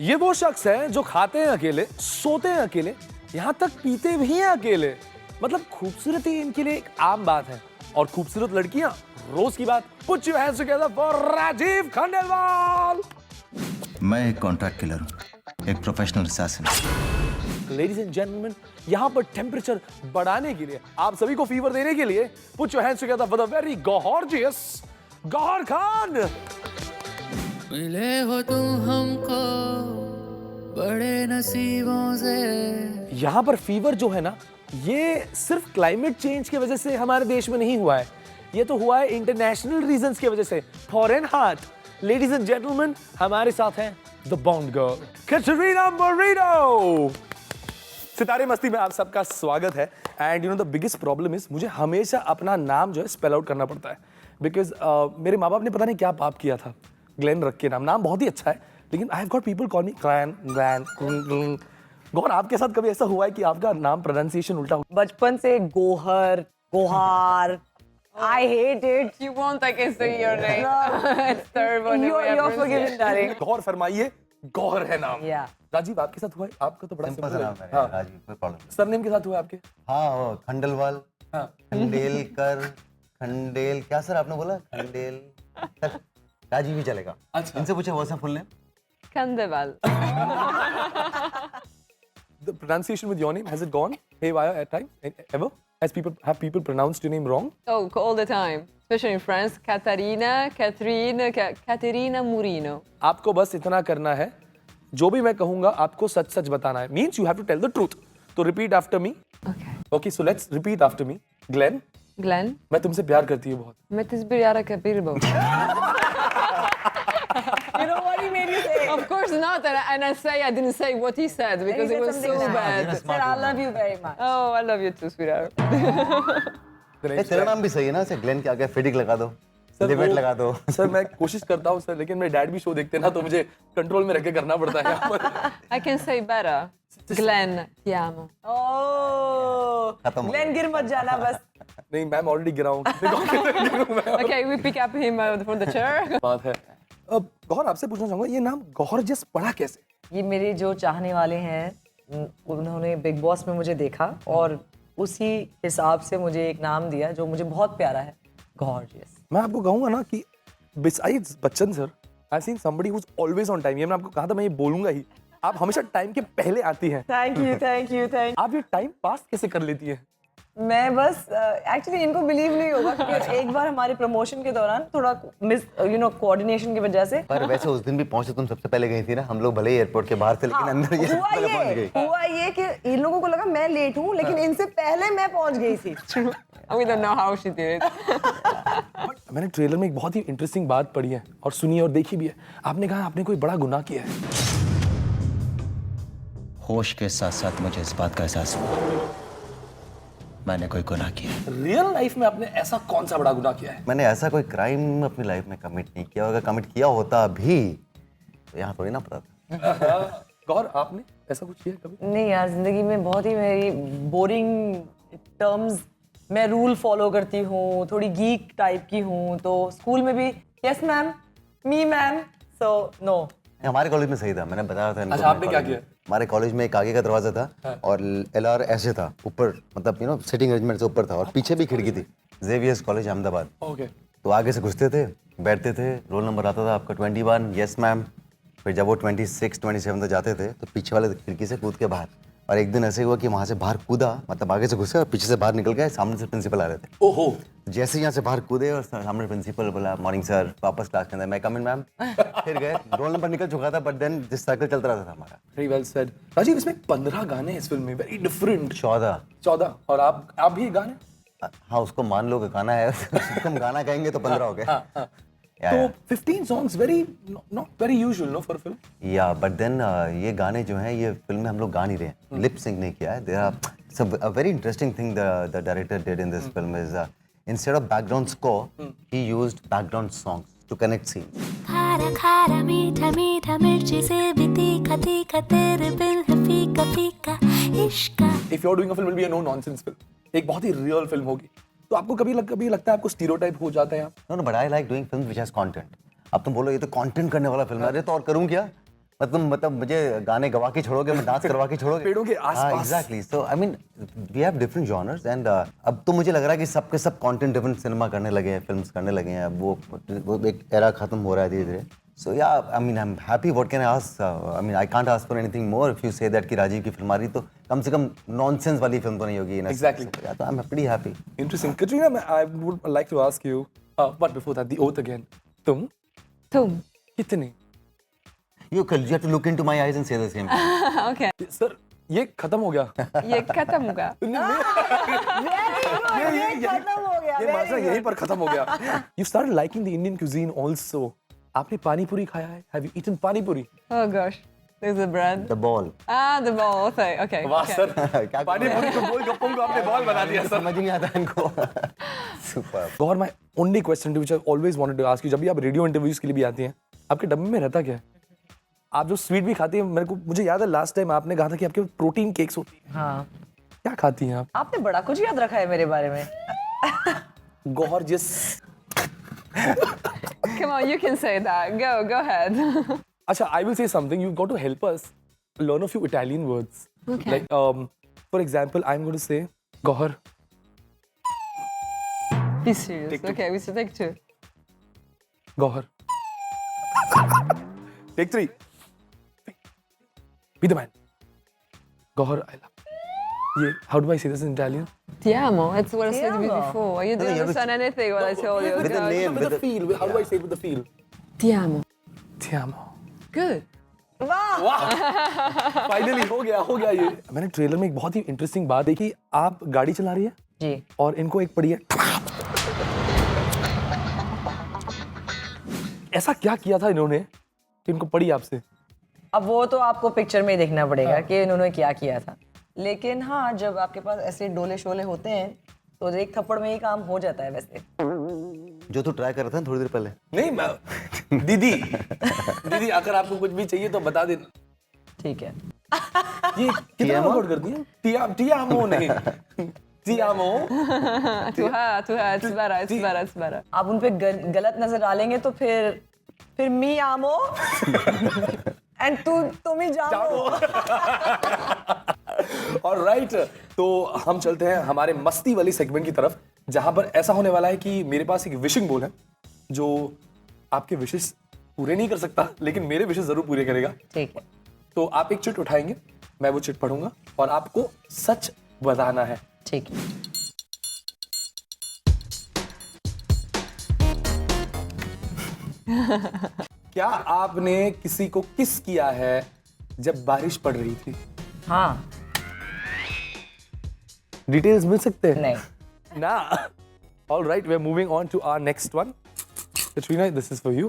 ये वो शख्स है जो खाते हैं अकेले, सोते हैं अकेले, यहाँ तक पीते भी हैं अकेले। मतलब खूबसूरती इनके लिए एक आम बात है और खूबसूरत लड़कियां रोज की बात। Put your hands together for Rajiv Khandelwal. मैं एक कॉन्ट्रैक्ट किलर हूँ, एक professional assassin. Ladies and gentleman, यहाँ पर टेम्परेचर बढ़ाने के लिए, आप सभी को फीवर देने के लिए, Put your hands together for the very gorgeous Gauhar Khan. मिले हो तुम हमको बड़े नसीबों से। यहाँ पर फीवर जो है ना, ये सिर्फ क्लाइमेट चेंज की वजह से हमारे देश में नहीं हुआ है, ये तो हुआ है इंटरनेशनल रीजंस की वजह से। Foreign heart, ladies and gentleman, हमारे साथ हैं the bond girl Katrina Moreno. सितारे मस्ती में आप सबका स्वागत है। And you know the biggest problem is, मुझे हमेशा अपना नाम जो है स्पेल आउट करना पड़ता है, बिकॉज मेरे माँ बाप ने पता नहीं क्या पाप किया था, ग्लेन रख के नाम बहुत ही अच्छा है, लेकिन I have got people call me Glen. गौर, आपके साथ कभी ऐसा हुआ है कि आपका नाम प्रोनाउंसिएशन उल्टा हो? बचपन से गोहर, गोहार, I hate it. You won't, I can say your name. It's terrible. You're forgiven, darling. गौर फरमाइए, गौर है नाम। Yeah. राजीव, आपके साथ हुआ है? आपका तो बड़ा सिंपल सिंपल नाम है। है राजीव, कोई प्रॉब्लम नहीं। सरनेम के साथ हुआ है आपके? हाँ, वो खंडेलवाल, हाँ। खंडेलकर, खंडेल, क्या सर आपने बोला? खंडेल, सर, राजीव ही चलेगा। अच्छा। इनसे पूछे वो full name. Kandeval. The pronunciation with your name, has it gone haywire at time ever? Have people pronounced your name wrong? Oh, all the time. Especially in France. Caterina Murino. आपको बस इतना करना है, जो भी मैं कहूंगा आपको सच सच बताना है। Means you have to tell the truth. तो repeat after me. Okay. Okay, so let's repeat after me. Glenn, Glenn. मैं तुमसे प्यार करती हूँ बहुत। Metis Biryara Kabirbo. You know what he made you say? Of course not. And I didn't say what he said because He it said was so something nice. bad. Sir, I love you very much. Oh, I love you too, sweetheart. तेरा नाम भी सही है ना, ऐसे Glenn के आगे फिडिक लगा दो, लिवेट लगा दो। सर मैं कोशिश करता हूँ सर, लेकिन मेरे डैड भी शो देखते हैं ना, तो मुझे कंट्रोल में रह के करना पड़ता है यहाँ पर। I can say better. Glenn, ti amo. Oh, खत्म हो Glenn गिर मत जाना बस। नहीं, मैम ऑलरेडी गिरा हूँ। देखो, मैं Okay, we pick up him from the chair. बात है। अब गौर, आपसे पूछना चाहूंगा, ये नाम गॉर्जियस पड़ा कैसे? ये मेरे जो चाहने वाले हैं, उन्होंने बिग बॉस में मुझे देखा और उसी हिसाब से मुझे एक नाम दिया जो मुझे बहुत प्यारा है, गॉर्जियस। मैं आपको कहूंगा ना कि besides Bachchan sir, I seen somebody who's always on time। ये मैं आपको कहा था, मैं ये बोलूंगा ही। आप हमेशा टाइम के पहले आती हैं। Thank you, thank you, thank आप ये टाइम पास कैसे कर लेती हैं? मैं बस एक्चुअली इनको बिलीव नहीं होगा कि एक बार हमारे प्रमोशन के दौरान थोड़ा मिस कोऑर्डिनेशन की वजह से पर वैसे उस दिन भी पहुंचे, तुम सबसे पहले गई थी ना। हम लोग भले ही एयरपोर्ट के बाहर थे, लेकिन अंदर ये हुआ पहले पहुंच गई। हुआ ये कि इन लोगों को लगा मैं लेट हूँ, लेकिन इनसे पहले मैं पहुंच गई थी। We don't know how she did it. मैंने ट्रेलर में एक बहुत ही इंटरेस्टिंग बात पढ़ी है और सुनी है और देखी भी है। आपने कहा आपने कोई बड़ा गुनाह किया है। होश के साथ साथ मुझे इस बात का एहसास हुआ, मैंने कोई गुनाह किया है। रियल लाइफ में आपने ऐसा कौन सा बड़ा गुनाह किया है? मैंने ऐसा कोई क्राइम अपनी लाइफ में कमिट नहीं किया। अगर कमिट किया होता भी तो यहाँ थोड़ी ना पता था। गौर, आपने ऐसा कुछ किया है कभी? नहीं यार, जिंदगी में बहुत ही मेरी बोरिंग टर्म्स, मैं रूल फॉलो करती हूँ, थोड़ी गीक टाइप की हूँ, तो स्कूल में भी yes ma'am, me ma'am, so no. हमारे कॉलेज में सही था, मैंने बताया था इनको। अच्छा, आपने क्या कॉलेज में। किया? हमारे कॉलेज में एक आगे का दरवाजा था और एलआर ऐसे था ऊपर, मतलब सिटिंग अरेंजमेंट से ऊपर था, और पीछे भी खिड़की थी। Xavier's college Ahmedabad. ओके। तो आगे से घुसते थे, बैठते थे, रोल नंबर आता था आपका 21, यस मैम। फिर जब वो 26, 27 तक जाते थे तो पीछे वाले खिड़की से कूद के बाहर। और एक दिन ऐसे हुआ कि वहाँ से बाहर कूदा, मतलब आगे से घुसे और पीछे से बाहर निकल गए, सामने से प्रिंसिपल आ रहे थे। ओहो। जैसे यहाँ से बाहर कूदे और सामने प्रिंसिपल बोला मॉर्निंग सर, वापस क्लास के अंदर, मैं कम इन मैम। फिर गए, रोल नंबर निकल चुका था, बट देन जिस सर्कल चलता रहता था हमारा। Very well said. राजीव, इसमें 15 गाने हैं इस फिल्म में, वेरी डिफरेंट। 14। और आप भी गाने? हाँ, उसको मान लो कि गाना है। तुम गाना कहेंगे तो 15 हो गए। तो 15 songs, very not very usual, no, for a film. या बट देन ये गाने जो हैं, ये फिल्म में हम लोग गा नहीं रहे हैं, लिप सिंक नहीं किया है। There are a very interesting thing the director did in this film is instead of background score he used background songs to connect scenes. खारा खारा मीठा मीठा मिर्ची से भी तीखा तीखा, तेरे बिन है फीका फीका इश्क। If you're doing a film, will be a no nonsense film. एक बहुत ही रियल फिल्म होगी। तो आपको कभी लगता है आपको स्टीरियोटाइप हो जाता है? No no, but I like doing films which has content. अब तुम बोलो ये तो कंटेंट करने वाला फिल्म है, अरे तो और करूं क्या? मतलब मुझे गाने गवा के छोड़ोगे, मैं डांस करवा के छोड़ोगे पेड़ों के आसपास। Exactly. So I mean we have different genres and अब तो मुझे लग रहा है कि सबके सब कंटेंट ड्रिवन सिनेमा करने लगे हैं, फिल्म्स करने लगे हैं। अब वो एक एरा खत्म हो रहा है धीरे धीरे। सो या I mean I am happy. What can I ask? I mean I can't ask for anything more. If you say that कि राजीव की फिल्म आ रही तो कम से कम नॉनसेंस वाली फिल्म तो नहीं होगी। Exactly. तो I am pretty happy. Interesting. Katrina, I would like to ask you, but before that, the oath again. तुम Tum. कितने? You have to look into my eyes and say the same thing. Okay. Sir ये खत्म हो गया। ये खत्म होगा. ये माजरा यहीं पर खत्म हो गया। You started liking the Indian cuisine also. आपने पानी पूरी खाया है? Have you eaten पानी पूरी? Oh gosh. There's the bread. The ball. Ah, the ball. Okay. वाह Okay. सर, क्या पानी पूरी को गोल गप्पों को आपने बॉल बना दिया सर। समझ नहीं आता इनको। Super. Gaur, my only question which I always wanted to ask you, जब भी आप रेडियो इंटरव्यूज के लिए भी आती हैं, आपके डब्बे में रहता क्या है? आप जो स्वीट भी खाती हैं, मुझे याद है लास्ट टाइम आपने कहा था कि आपके प्रोटीन केक्स होती हैं। हाँ, क्या खाती हैं आप? आपने बड़ा कुछ याद रखा है मेरे बारे में। Gorgeous. Come on, you can say that. Go ahead. Acha, I will say something. You've got to help us learn a few Italian words. Okay. Like, for example, I'm going to say Gohar. Be serious. Take two. Okay, we should take two. Gohar. Take 3. Be the man. Gohar, I love. Yeah, how do I say this in Italian? Ti amo. That's what I said amo. before. You No, didn't you have to- understand anything what I told you. With the God. name. With the feel. How do I say it with the feel? Ti amo. Ti amo. Good. Finally हो गया ये। मैंने trailer में एक बहुत ही interesting बात देखी। आप गाड़ी चला रही है जी। और इनको एक पड़ी है। ऐसा क्या किया था इन्होंने कि इनको पड़ी आपसे? अब वो तो आपको पिक्चर में ही देखना पड़ेगा कि इन्होंने क्या किया था। लेकिन हाँ, जब आपके पास ऐसे डोले शोले होते हैं तो एक थप्पड़ में ही काम हो जाता है वैसे। जो तू ट्राई कर रहा था थोड़ी देर पहले। नहीं मैं दीदी अगर आपको कुछ भी चाहिए तो बता देना। ठीक है। ये कितना रिकॉर्ड कर दिया? टियामो नहीं, टियामो। To her. It's better. आप उन पे गलत नजर डालेंगे तो फिर मी आमो एंड तुम ही जाओ। और राइट, तो हम चलते हैं हमारे मस्ती वाली सेगमेंट की तरफ, जहां पर ऐसा होने वाला है कि मेरे पास एक विशिंग बोल है जो आपके विशेस पूरे नहीं कर सकता, लेकिन मेरे विशेस जरूर पूरे करेगा। ठीक है। तो आप एक चिट उठाएंगे, मैं वो चिट पढ़ूंगा और आपको सच बताना है। ठीक है। क्या आपने किसी को किस किया है जब बारिश पड़ रही थी? हाँ। डिटेल्स मिल सकते हैं? नहीं। ना। All right, we're moving on to our next one. Katrina, this is for you.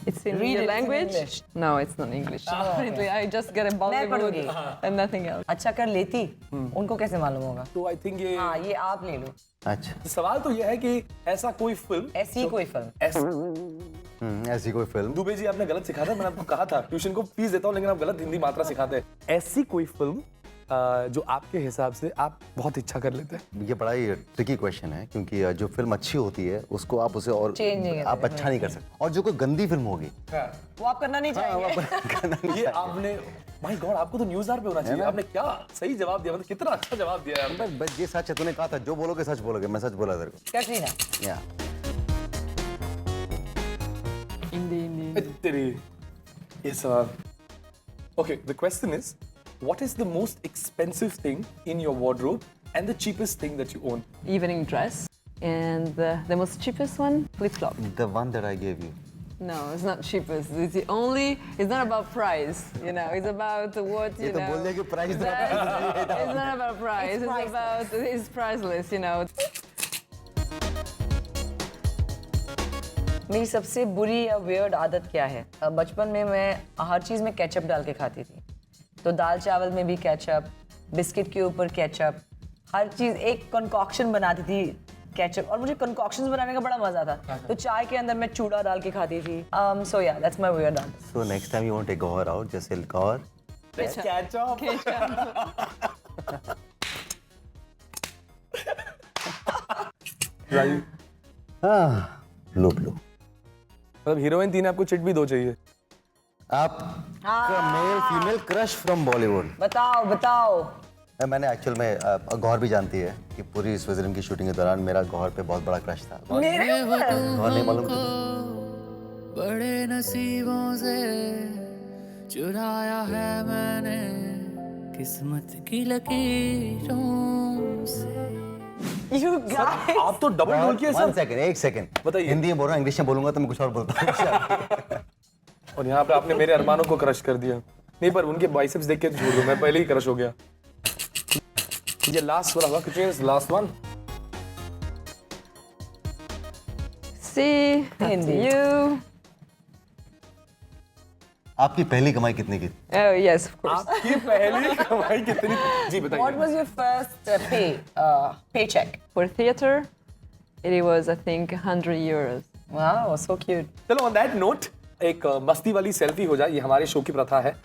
It's in Read your it in language? English. No, it's not English. Apparently, I just get a Bollywood पढ़ूंगी। and nothing else. अच्छा कर लेती, उनको कैसे मालूम होगा? तो I think ये हाँ, ये आप ले लो। अच्छा। सवाल तो ये है कि ऐसा कोई फिल्म ऐसी कोई फिल्म। ऐसी कोई फिल्म। दुबे जी आपने गलत सिखा था, मैंने आपको कहा था ट्यूशन को फीस देता हूँ लेकिन आप गलत हिंदी मात्रा सिखाते हैं। ऐसी कोई फिल्म जो आपके हिसाब से आप बहुत इच्छा कर लेते हैं? ये बड़ा ही ट्रिकी क्वेश्चन है क्योंकि जो फिल्म अच्छी होती है उसको आप उसे और Change नहीं आप करते। अच्छा नहीं कर सकते, और जो कोई गंदी फिल्म होगी वो आप करना नहीं चाहेंगे। ये आपने माय गॉड, आपको तो न्यूज़ आर पे होना चाहिए। आपने क्या सही जवाब दिया, मतलब कितना अच्छा जवाब दिया है आपने। बस ये सच है, तूने कहा था जो बोलोगे सच बोलोगे, मैं सच बोला तेरे को। कैटरीना। या Indie. तेरी ये सवाल। Okay, the question is, what is the most expensive thing in your wardrobe and the cheapest thing that you own? Evening dress. And the most cheapest one, flip-flop. the one that I gave you. No, it's not cheapest. It's the only. It's not about price. You know, it's about what you तो know. बोल दिया कि price It's not about price. It's about it's priceless. You know. मेरी सबसे बुरी या weird आदत क्या है? बचपन में मैं हर चीज़ में केचप डाल के खाती थी। तो दाल चावल में भी केचप, बिस्किट के ऊपर केचप, हर चीज़ एक कंकॉक्शन बनाती थी केचप, और मुझे कंकॉक्शंस बनाने का बड़ा मजा था। तो चाय के अंदर मैं चूड़ा डाल के खाती थी। So yeah, that's my weird आदत। So next time you want to take Gohar out, just say Gohar. Ketchup. Raju, लो लो। मतलब हीरोइन 3 आपको चिट भी 2 चाहिए। आपका male female crush from Bollywood. बताओ बताओ। मैंने एक्चुअल में गौर भी जानती है कि पूरी इस फिल्म की शूटिंग के दौरान मेरा गौर पे बहुत बड़ा क्रश था। गौर नहीं मालूम तुम्हें? बड़े नसीबों से चुराया है मैंने किस्मत की लकीरों से। You guys. आप तो डबल ढोल किए One सर। second, एक सेकंड बताइए। हिंदी में बोल रहा हूँ, इंग्लिश में बोलूंगा तो मैं कुछ और बोलता हूँ। और यहाँ पे आपने मेरे अरमानों को क्रश कर दिया। नहीं पर उनके बाइसेप्स देख के झूठ दो, मैं पहले ही क्रश हो गया। ये लास्ट वाला हुआ, कुछ last one. See, up to Hindi. you. आपकी पहली कमाई कितने की? Oh yes, of course. आपकी पहली कमाई कितनी? जी What बताइए। was your first paycheck? For theater, it was I think 100 euros. Wow, so cute. चलो ऑन दैट नोट एक मस्ती वाली सेल्फी हो जाए, ये हमारे शो की प्रथा है।